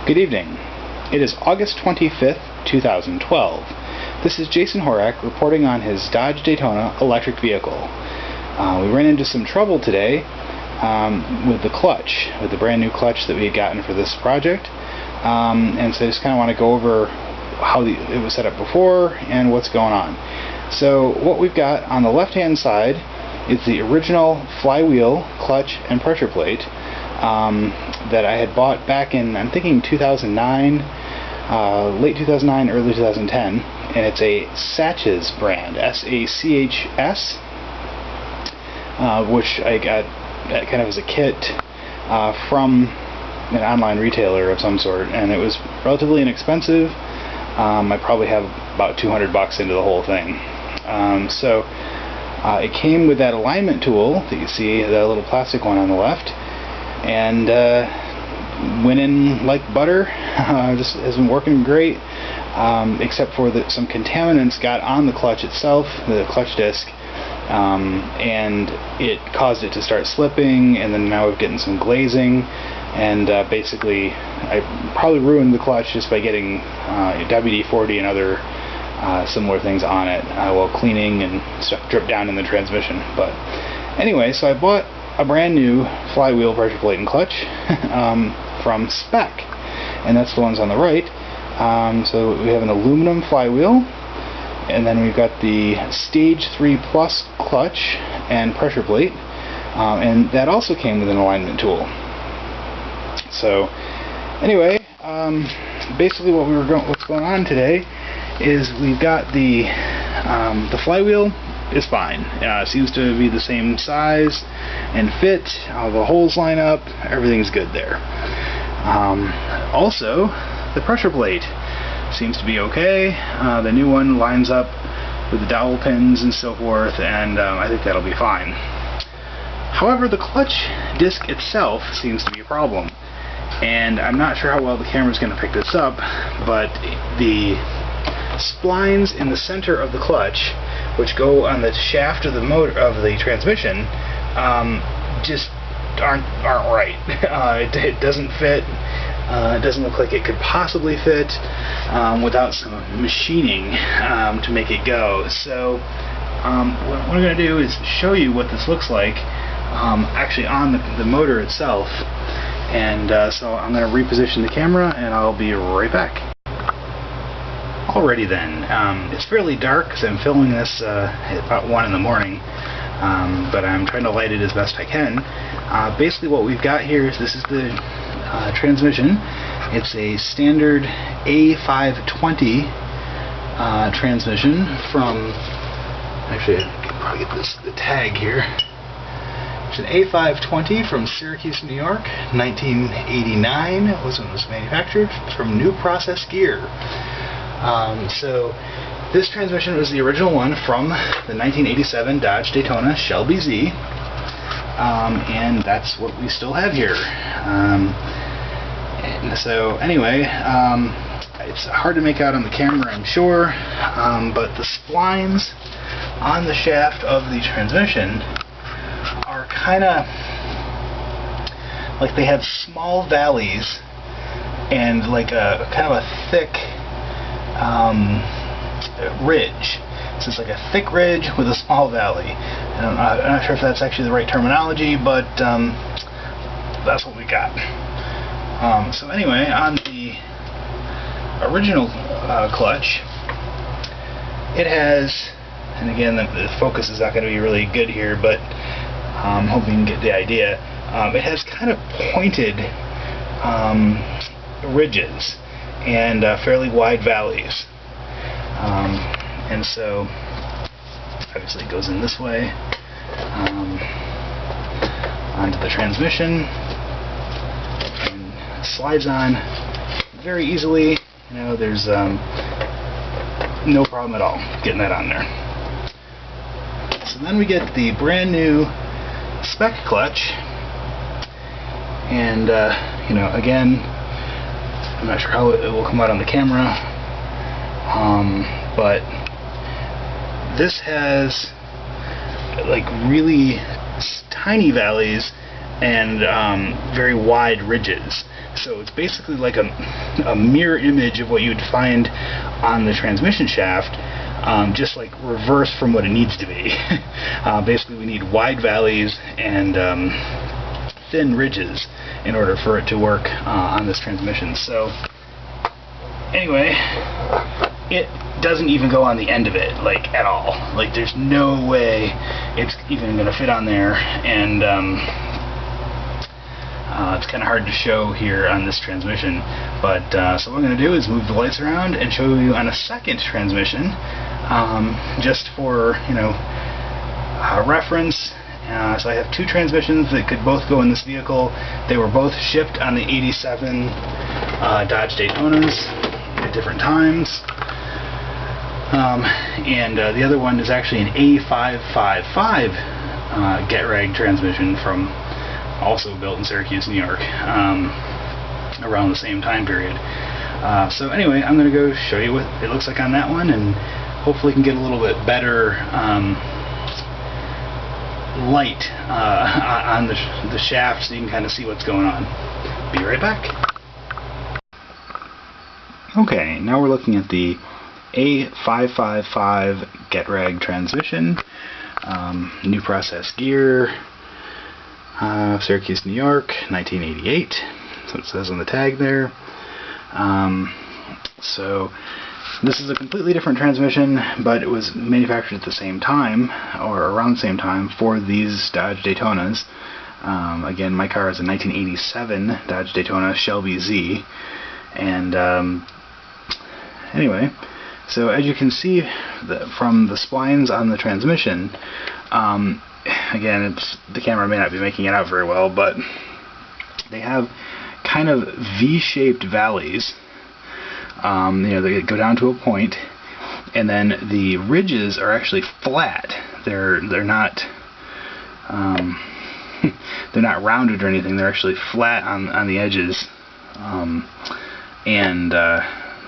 Good evening. It is August 25th, 2012. This is Jason Horak reporting on his Dodge Daytona electric vehicle. We ran into some trouble today with the clutch, with the brand new clutch that we had gotten for this project. And so I just kind of want to go over how it was set up before and what's going on. So what we've got on the left hand side is the original flywheel, clutch, and pressure plate that I had bought back in, I'm thinking 2009, late 2009, early 2010, and it's a SACHS brand, SACHS, which I got kind of as a kit from an online retailer of some sort, and it was relatively inexpensive. I probably have about $200 into the whole thing. So it came with that alignment tool that you see, the little plastic one on the left, and went in like butter. Just has been working great, except for that some contaminants got on the clutch itself, the clutch disc, and it caused it to start slipping, and then now we're getting some glazing, and basically I probably ruined the clutch just by getting WD-40 and other similar things on it while cleaning, and stuff dripped down in the transmission. But anyway, so I bought a brand new flywheel, pressure plate, and clutch from SPEC, and that's the ones on the right. So we have an aluminum flywheel, and then we've got the Stage 3 Plus clutch and pressure plate, and that also came with an alignment tool. So anyway, basically what's going on today is we've got the flywheel is fine. Seems to be the same size and fit. All the holes line up. Everything's good there. Also, the pressure plate seems to be okay. The new one lines up with the dowel pins and so forth, and I think that'll be fine. However, the clutch disc itself seems to be a problem, and I'm not sure how well the camera's going to pick this up, but the splines in the center of the clutch, which go on the shaft of the motor of the transmission, just aren't right. It doesn't fit. It doesn't look like it could possibly fit without some machining to make it go. So what I'm going to do is show you what this looks like actually on the motor itself. And so I'm going to reposition the camera, and I'll be right back. Alrighty then, it's fairly dark because I'm filming this at about 1 in the morning, but I'm trying to light it as best I can. Basically what we've got here is this is the transmission. It's a standard A520 transmission from, actually I can probably get the tag here. It's an A520 from Syracuse, New York, 1989 was when it was manufactured, from New Process Gear. So this transmission was the original one from the 1987 Dodge Daytona Shelby Z, and that's what we still have here. And so anyway, it's hard to make out on the camera, I'm sure, but the splines on the shaft of the transmission are kind of like they have small valleys and like a kind of a thick ridge. So it's like a thick ridge with a small valley. I'm not sure if that's actually the right terminology, but that's what we got. So anyway, on the original clutch, it has, and again the focus is not going to be really good here, but I'm hoping you can get the idea. It has kind of pointed ridges and fairly wide valleys, and so obviously it goes in this way onto the transmission and slides on very easily. You know, there's no problem at all getting that on there. So then we get the brand new SPEC clutch, and you know, again, I'm not sure how it will come out on the camera, but this has like really tiny valleys and very wide ridges. So it's basically like a mirror image of what you'd find on the transmission shaft, just like reverse from what it needs to be. Basically we need wide valleys and thin ridges in order for it to work on this transmission. So anyway, it doesn't even go on the end of it, like, at all. Like, there's no way it's even going to fit on there, and it's kind of hard to show here on this transmission. But so what I'm going to do is move the lights around and show you on a second transmission, just for, you know, reference. So I have two transmissions that could both go in this vehicle. They were both shipped on the '87 Dodge Daytonas at different times. And the other one is actually an A555 get-rag transmission from, also built in Syracuse, New York, around the same time period. So anyway, I'm going to go show you what it looks like on that one, and hopefully can get a little bit better light on the shaft, so you can kind of see what's going on. Be right back. Okay, now we're looking at the A555 get-rag transmission, new process gear, Syracuse, New York, 1988, so it says on the tag there. So this is a completely different transmission, but it was manufactured at the same time, or around the same time, for these Dodge Daytonas. Again, my car is a 1987 Dodge Daytona Shelby Z, and anyway, so as you can see from the splines on the transmission, again, the camera may not be making it out very well, but they have kind of V-shaped valleys. You know, they go down to a point, and then the ridges are actually flat. They're not they're not rounded or anything. They're actually flat on the edges,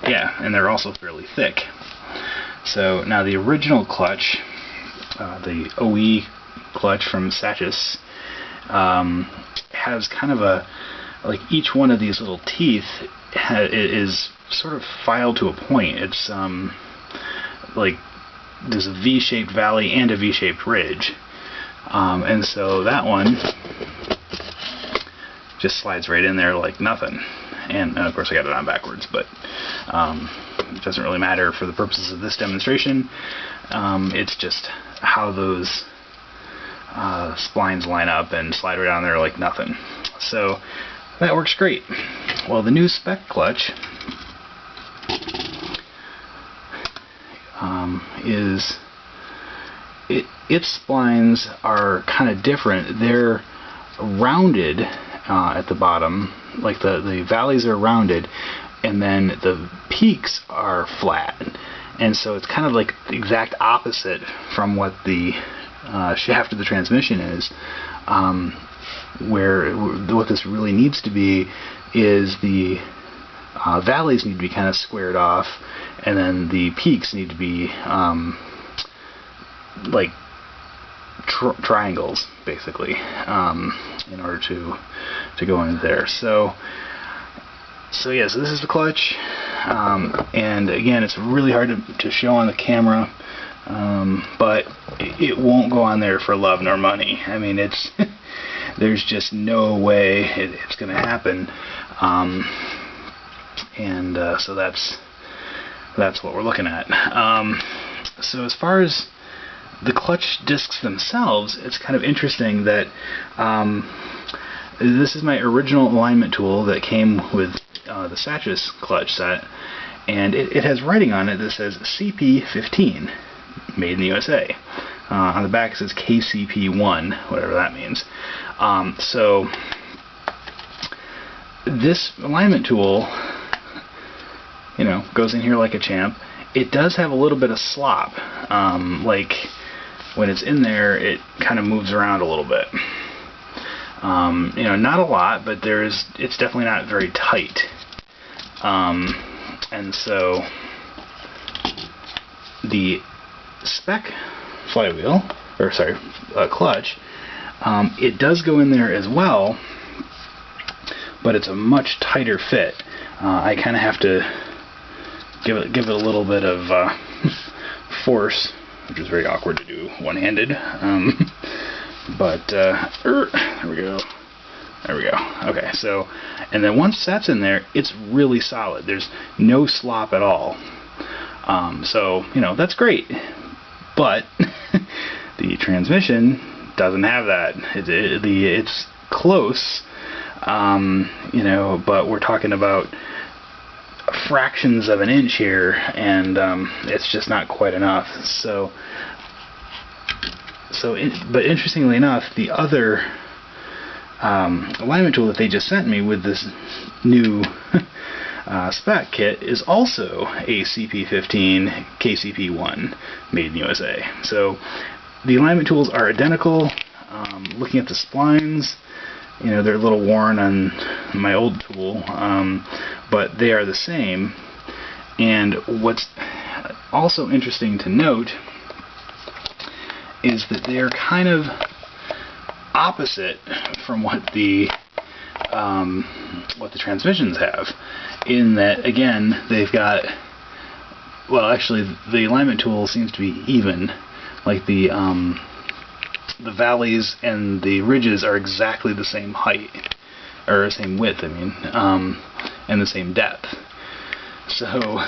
yeah, and they're also fairly thick. So now the original clutch, the OE clutch from SACHS, has kind of a, like, each one of these little teeth is sort of filed to a point. It's like there's a V-shaped valley and a V-shaped ridge, and so that one just slides right in there like nothing. And of course I got it on backwards, but it doesn't really matter for the purposes of this demonstration. It's just how those splines line up and slide right on there like nothing. So that works great. Well, the new SPEC clutch its splines are kind of different. They're rounded at the bottom, like the valleys are rounded, and then the peaks are flat, and so it's kind of like the exact opposite from what the shaft of the transmission is. Where what this really needs to be is the valleys need to be kind of squared off, and then the peaks need to be like triangles, basically, in order to go into there. So yeah, so this is the clutch, and again, it's really hard to show on the camera, but it won't go on there for love nor money. I mean, it's there's just no way it's going to happen, so that's what we're looking at. So as far as the clutch discs themselves, it's kind of interesting that this is my original alignment tool that came with the SACHS clutch set, and it has writing on it that says CP15, made in the USA. On the back it says KCP1, whatever that means. So this alignment tool, you know, goes in here like a champ. It does have a little bit of slop, like when it's in there, it kind of moves around a little bit. You know, not a lot, but it's definitely not very tight. And so the SPEC flywheel, or sorry, clutch, it does go in there as well, but it's a much tighter fit. I kind of have to give it a little bit of force, which is very awkward to do one-handed. But there we go. There we go. Okay, so, and then once that's in there, it's really solid. There's no slop at all. So, you know, that's great. But the transmission doesn't have that. It's close, you know, but we're talking about fractions of an inch here, and it's just not quite enough. But interestingly enough, the other alignment tool that they just sent me with this new SPEC kit is also a CP15 KCP1 made in USA. So the alignment tools are identical. Looking at the splines, you know, they're a little worn on my old tool, but they are the same. And what's also interesting to note is that they are kind of opposite from what the transmissions have, in that, again, they've got, well, actually the alignment tool seems to be even, like the valleys and the ridges are exactly the same height, or the same width, I mean, and the same depth. So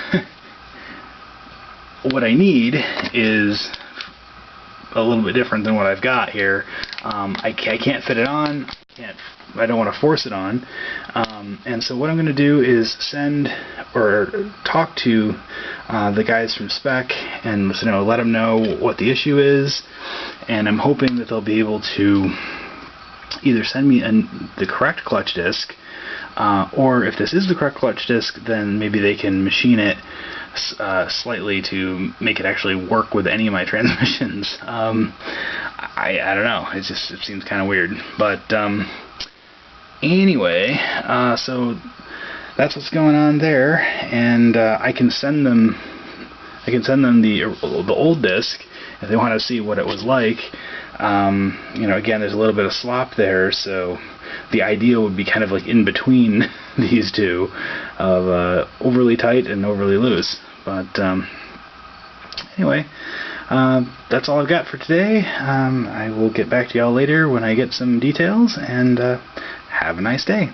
what I need is a little bit different than what I've got here. I can't fit it on. I don't want to force it on. And so what I'm going to do is send or talk to the guys from SPEC and let them know what the issue is. And I'm hoping that they'll be able to either send me the correct clutch disc, or if this is the correct clutch disc, then maybe they can machine it slightly to make it actually work with any of my transmissions. I don't know, it seems kind of weird, but anyway, so that's what's going on there, and I can send them the old disc if they want to see what it was like. You know, again, there's a little bit of slop there, so the idea would be kind of like in between these two, of overly tight and overly loose. But anyway, that's all I've got for today. I will get back to y'all later when I get some details, and have a nice day.